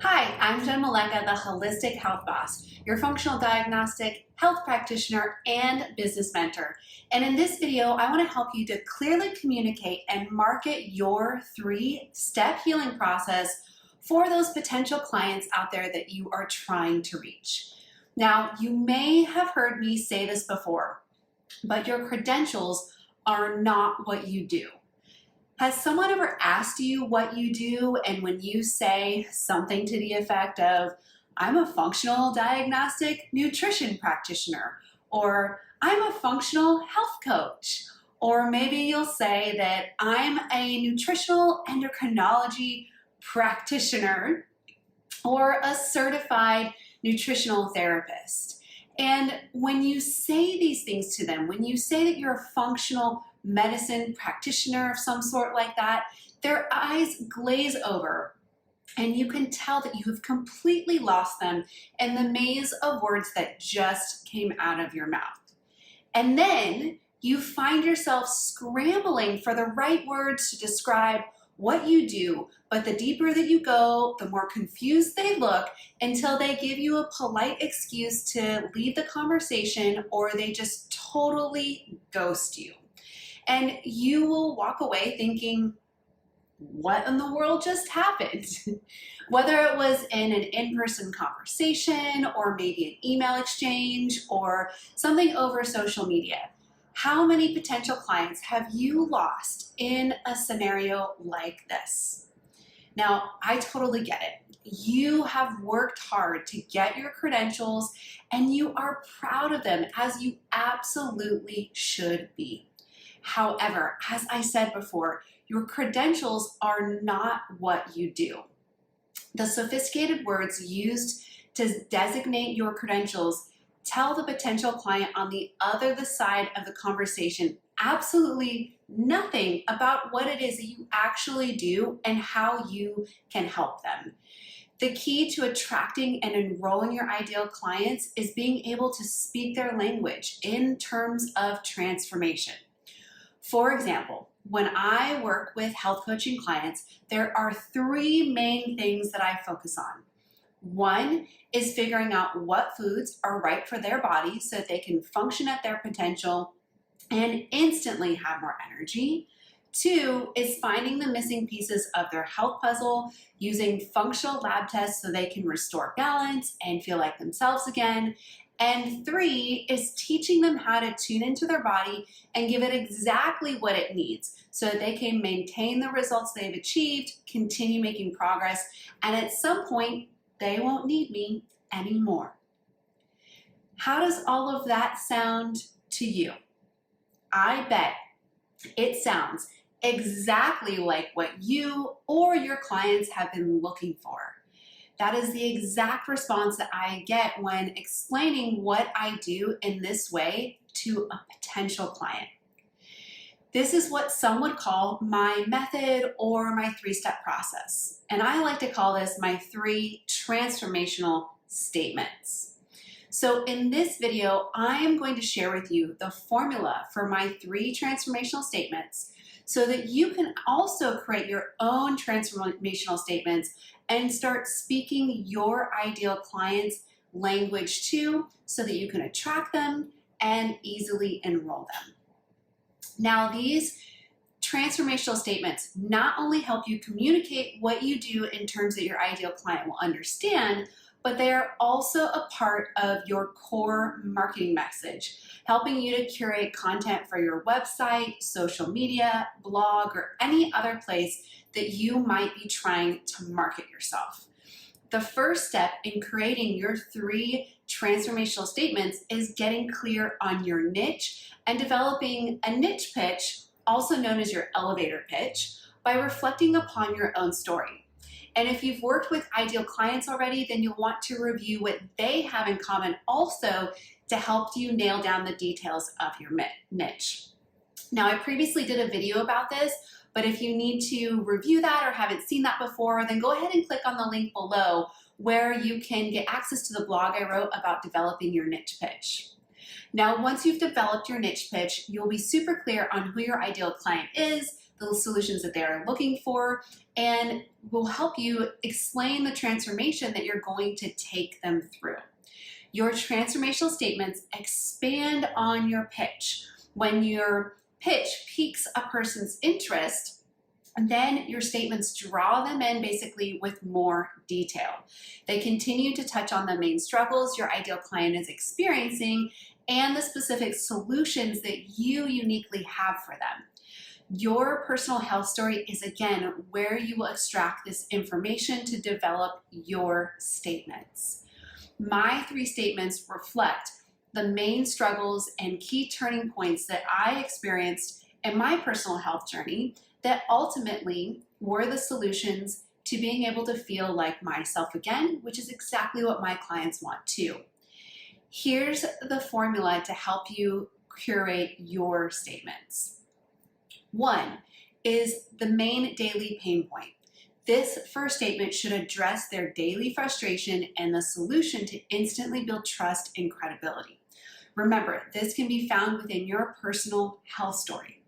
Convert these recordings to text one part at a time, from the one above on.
Hi, I'm Jenn, the Holistic Health Boss, your functional diagnostic, health practitioner, and business mentor. And in this video, I want to help you to clearly communicate and market your 3-step healing process for those potential clients out there that you are trying to reach. Now, you may have heard me say this before, but your credentials are not what you do. Has someone ever asked you what you do, and when you say something to the effect of, I'm a functional diagnostic nutrition practitioner, or I'm a functional health coach, or maybe you'll say that I'm a nutritional endocrinology practitioner, or a certified nutritional therapist. And when you say these things to them, when you say that you're a functional medicine practitioner of some sort like that, their eyes glaze over and you can tell that you have completely lost them in the maze of words that just came out of your mouth. And then you find yourself scrambling for the right words to describe what you do, but the deeper that you go, the more confused they look until they give you a polite excuse to leave the conversation, or they just totally ghost you. And you will walk away thinking, what in the world just happened? Whether it was in an in-person conversation, or maybe an email exchange, or something over social media. How many potential clients have you lost in a scenario like this? Now, I totally get it. You have worked hard to get your credentials and you are proud of them, as you absolutely should be. However, as I said before, your credentials are not what you do. The sophisticated words used to designate your credentials tell the potential client on the other side of the conversation absolutely nothing about what it is that you actually do and how you can help them. The key to attracting and enrolling your ideal clients is being able to speak their language in terms of transformation. For example, when I work with health coaching clients, there are 3 main things that I focus on. 1 is figuring out what foods are right for their body so that they can function at their potential and instantly have more energy. 2 is finding the missing pieces of their health puzzle using functional lab tests so they can restore balance and feel like themselves again. And 3 is teaching them how to tune into their body and give it exactly what it needs so that they can maintain the results they've achieved, continue making progress, and at some point, they won't need me anymore. How does all of that sound to you? I bet it sounds exactly like what you or your clients have been looking for. That is the exact response that I get when explaining what I do in this way to a potential client. This is what some would call my method or my 3-step process. And I like to call this my 3 transformational statements. So in this video, I am going to share with you the formula for my 3 transformational statements so that you can also create your own transformational statements and start speaking your ideal client's language too, so that you can attract them and easily enroll them. Now, these transformational statements not only help you communicate what you do in terms that your ideal client will understand, but they are also a part of your core marketing message, helping you to curate content for your website, social media, blog, or any other place that you might be trying to market yourself. The first step in creating your 3 transformational statements is getting clear on your niche and developing a niche pitch, also known as your elevator pitch, by reflecting upon your own story. And if you've worked with ideal clients already, then you'll want to review what they have in common also to help you nail down the details of your niche. Now, I previously did a video about this, but if you need to review that or haven't seen that before, then go ahead and click on the link below where you can get access to the blog I wrote about developing your niche pitch. Now, once you've developed your niche pitch, you'll be super clear on who your ideal client is, the solutions that they are looking for, and will help you explain the transformation that you're going to take them through. Your transformational statements expand on your pitch. When your pitch piques a person's interest, then your statements draw them in basically with more detail. They continue to touch on the main struggles your ideal client is experiencing and the specific solutions that you uniquely have for them. Your personal health story is, again, where you will extract this information to develop your statements. My 3 statements reflect the main struggles and key turning points that I experienced in my personal health journey that ultimately were the solutions to being able to feel like myself again, which is exactly what my clients want too. Here's the formula to help you curate your statements. 1 is the main daily pain point. This first statement should address their daily frustration and the solution to instantly build trust and credibility. Remember, this can be found within your personal health story.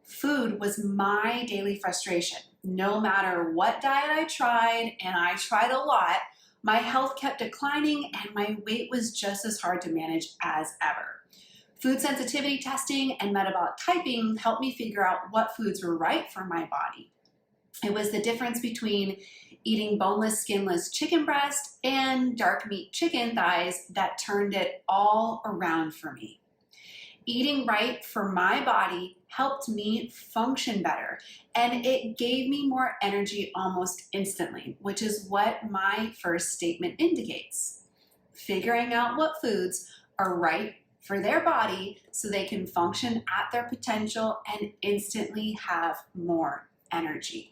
Food was my daily frustration. No matter what diet I tried, and I tried a lot, my health kept declining and my weight was just as hard to manage as ever. Food sensitivity testing and metabolic typing helped me figure out what foods were right for my body. It was the difference between eating boneless, skinless chicken breast and dark meat chicken thighs that turned it all around for me. Eating right for my body helped me function better, and it gave me more energy almost instantly, which is what my first statement indicates. Figuring out what foods are right for their body so they can function at their potential and instantly have more energy.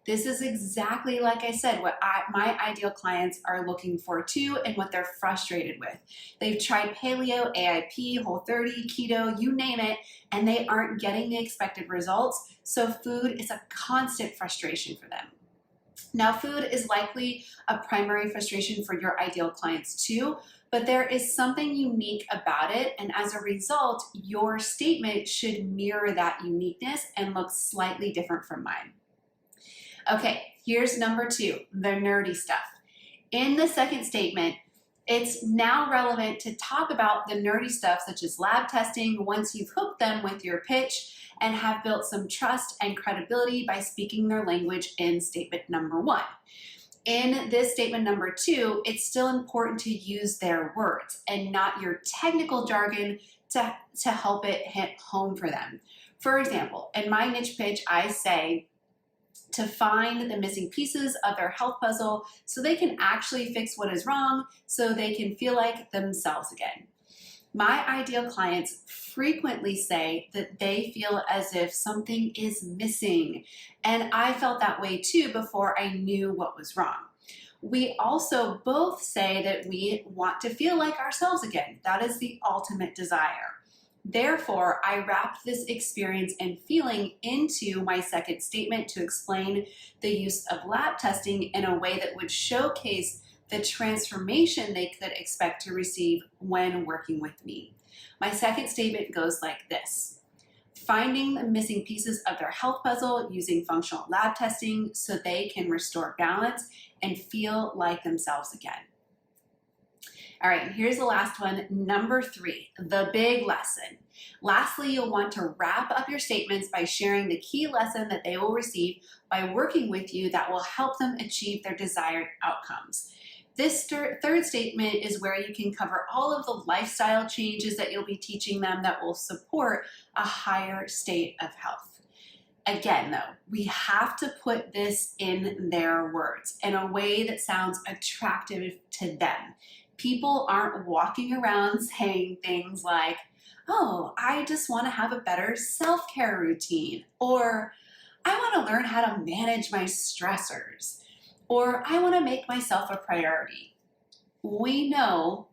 This is exactly, like I said, what my ideal clients are looking for too, and what they're frustrated with. They've tried paleo, AIP, Whole30, keto, you name it, and they aren't getting the expected results. So food is a constant frustration for them. Now, food is likely a primary frustration for your ideal clients too, but there is something unique about it, and as a result, your statement should mirror that uniqueness and look slightly different from mine. Okay, here's number 2, the nerdy stuff. In the second statement, it's now relevant to talk about the nerdy stuff such as lab testing once you've hooked them with your pitch and have built some trust and credibility by speaking their language in statement number 1. In this statement number 2, it's still important to use their words and not your technical jargon to help it hit home for them. For example, in my niche pitch, I say, to find the missing pieces of their health puzzle so they can actually fix what is wrong so they can feel like themselves again. My ideal clients frequently say that they feel as if something is missing, and I felt that way too before I knew what was wrong. We also both say that we want to feel like ourselves again. That is the ultimate desire. Therefore, I wrapped this experience and feeling into my second statement to explain the use of lab testing in a way that would showcase the transformation they could expect to receive when working with me. My second statement goes like this: finding the missing pieces of their health puzzle using functional lab testing so they can restore balance and feel like themselves again. All right, here's the last one, number 3, the big lesson. Lastly, you'll want to wrap up your statements by sharing the key lesson that they will receive by working with you that will help them achieve their desired outcomes. This third statement is where you can cover all of the lifestyle changes that you'll be teaching them that will support a higher state of health. Again, though, we have to put this in their words in a way that sounds attractive to them. People aren't walking around saying things like, oh, I just want to have a better self-care routine, or I want to learn how to manage my stressors, or I want to make myself a priority. We know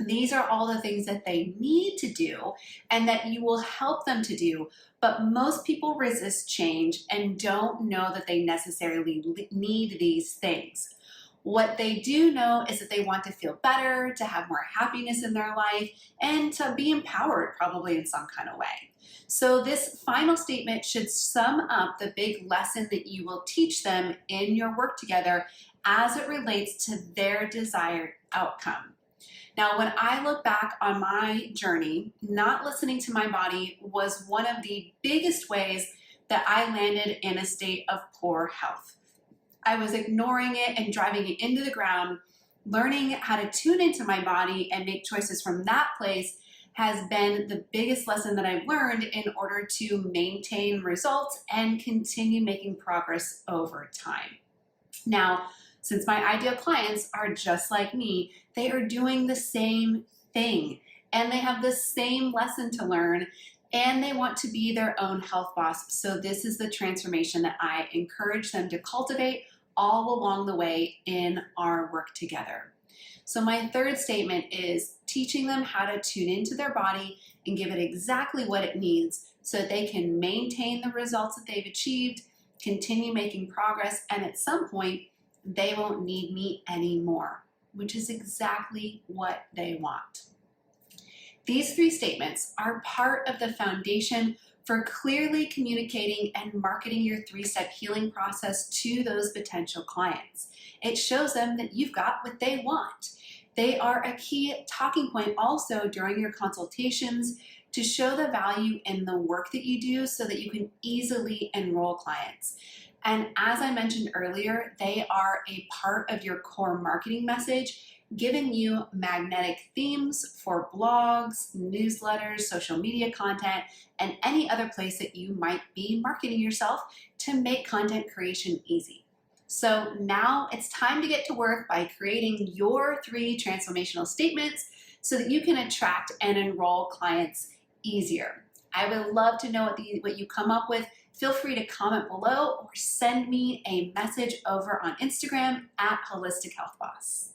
these are all the things that they need to do and that you will help them to do, but most people resist change and don't know that they necessarily need these things. What they do know is that they want to feel better, to have more happiness in their life, and to be empowered probably in some kind of way. So this final statement should sum up the big lesson that you will teach them in your work together as it relates to their desired outcome. Now, when I look back on my journey, not listening to my body was one of the biggest ways that I landed in a state of poor health. I was ignoring it and driving it into the ground. Learning how to tune into my body and make choices from that place has been the biggest lesson that I've learned in order to maintain results and continue making progress over time. Now, since my ideal clients are just like me, they are doing the same thing and they have the same lesson to learn and they want to be their own health boss. So this is the transformation that I encourage them to cultivate all along the way in our work together. So my third statement is teaching them how to tune into their body and give it exactly what it needs so that they can maintain the results that they've achieved, continue making progress, and at some point, they won't need me anymore, which is exactly what they want. These three statements are part of the foundation for clearly communicating and marketing your three-step healing process to those potential clients. It shows them that you've got what they want. They are a key talking point also during your consultations to show the value in the work that you do so that you can easily enroll clients. And as I mentioned earlier, they are a part of your core marketing message, giving you magnetic themes for blogs, newsletters, social media content, and any other place that you might be marketing yourself to make content creation easy. So now it's time to get to work by creating your 3 transformational statements so that you can attract and enroll clients easier. I would love to know what you come up with. Feel free to comment below or send me a message over on Instagram at wholistichealthboss.